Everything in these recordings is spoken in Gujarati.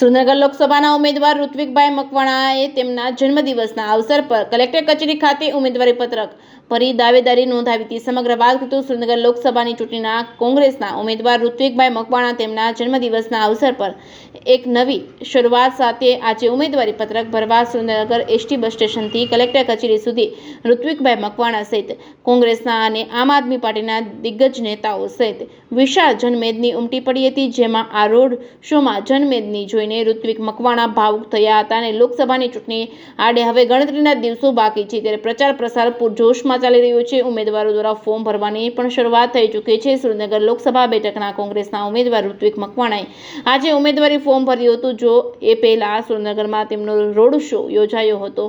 સુરેન્દ્રનગર લોકસભાના ઉમેદવાર ઋત્વિકભાઈ મકવાણાએ તેમના જન્મદિવસના અવસર પર કલેક્ટર કચેરી ખાતે ઉમેદવારી પત્રક ભરી દાવેદારી નોંધાવી હતી. સમગ્ર વાત કરતું સુરેન્દ્રનગર લોકસભાની ચૂંટણીના કોંગ્રેસના ઉમેદવાર ઋત્વિકભાઈ મકવાણા તેમના જન્મદિવસના અવસર પર એક નવી શરૂઆત સાથે આજે ઉમેદવારી પત્રક ભરવા સુરેન્દ્રનગર એસટી બસ સ્ટેશનથી કલેક્ટર કચેરી સુધી ઋત્વિકભાઈ મકવાણા સહિત કોંગ્રેસના અને આમ આદમી પાર્ટીના દિગ્ગજ નેતાઓ સહિત વિશાળ જનમેદની ઉમટી પડી હતી, જેમાં આ રોડ શોમાં જનમેદની જોઈને ઋત્વિક મકવાણા ભાવુક થયા હતા અને લોકસભાની ચૂંટણી આડે હવે ગણતરીના દિવસો બાકી છે ત્યારે પ્રચાર પ્રસાર પૂરજોશમાં ચાલી રહ્યો છે. ઉમેદવારો દ્વારા ફોર્મ ભરવાની પણ શરૂઆત થઈ ચૂકી છે. સુરેન્દ્રનગર લોકસભા બેઠકના કોંગ્રેસના ઉમેદવાર ઋત્વિક મકવાણાએ આજે ઉમેદવારી ફોર્મ ભર્યું હતું. જો એ પહેલા સુરેન્દ્રનગરમાં તેમનો રોડ શો યોજાયો હતો.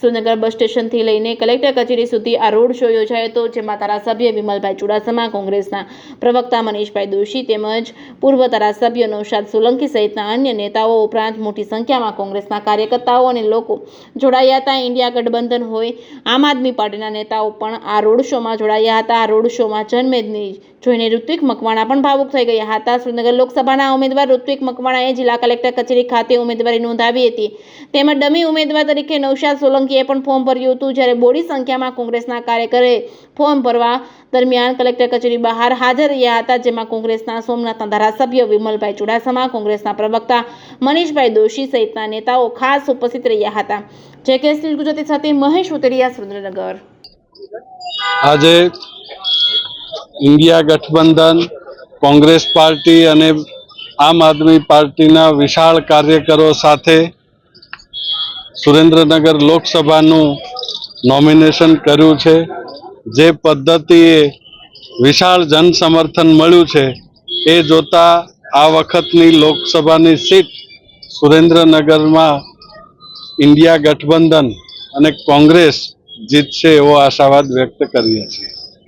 સુરેન્દ્રનગર બસ સ્ટેશનથી લઈને કલેક્ટર કચેરી સુધી આ રોડ શો યોજાયો હતો, જેમાં ધારાસભ્ય વિમલભાઈ ચુડાસમા, કોંગ્રેસના પ્રવક્તા મનીષભાઈ દોશી તેમજ પૂર્વ ધારાસભ્ય નૌશાદ સોલંકી સહિતના અન્ય નેતાઓ ઉપરાંત મોટી સંખ્યામાં કોંગ્રેસના કાર્યકર્તાઓ અને લોકો જોડાયા હતા. ઇન્ડિયા ગઠબંધન હોય આમ આદમી પાર્ટીના નેતાઓ પણ આ રોડ શોમાં જોડાયા હતા. આ રોડ શોમાં જનમેદની જોઈને ઋત્વિક મકવાણા પણ ભાવુક થઈ ગયા હતા. સુરેન્દ્રનગર લોકસભાના ઉમેદવાર ઋત્વિક મકવાણાએ જિલ્લા કલેક્ટર કચેરી ખાતે ઉમેદવારી નોંધાવી હતી. તેમજ ડમી ઉમેદવાર તરીકે નૌશાદ સોલંકીએ પણ ફોર્મ ભર્યું હતું, જ્યારે બોડી સંખ્યામાં કોંગ્રેસના કાર્યકરોએ ફોર્મ ભરવા દરમિયાન કલેક્ટર કચેરી બહાર હાજર રહ્યા હતા, જેમાં કોંગ્રેસના સોમનાથના ધારાસભ્ય વિમલભાઈ ચુડાસમા, કોંગ્રેસના પ્રવક્તા મનીષભાઈ દોશી સહિતના નેતાઓ ખાસ ઉપસ્થિત રહ્યા હતા. જેકેએસ ન્યૂઝ ગુજરાતી સાથે મહેશ ઉતરિયા, સુરેન્દ્રનગર. આજે ઇન્ડિયા ગઠબંધન, કોંગ્રેસ પાર્ટી અને આમ આદમી પાર્ટીના વિશાળ કાર્યકરો સાથે સુરેન્દ્રનગર લોકસભાનું નોમિનેશન કર્યું છે. જે પદ્ધતિએ વિશાળ જન સમર્થન મળ્યું છે એ જોતા આ વખતની લોકસભાની સીટ સુરેન્દ્રનગરમાં ઇન્ડિયા ગઠબંધન અને કોંગ્રેસ જીતશે એવો આશાવાદ વ્યક્ત કરીએ છીએ.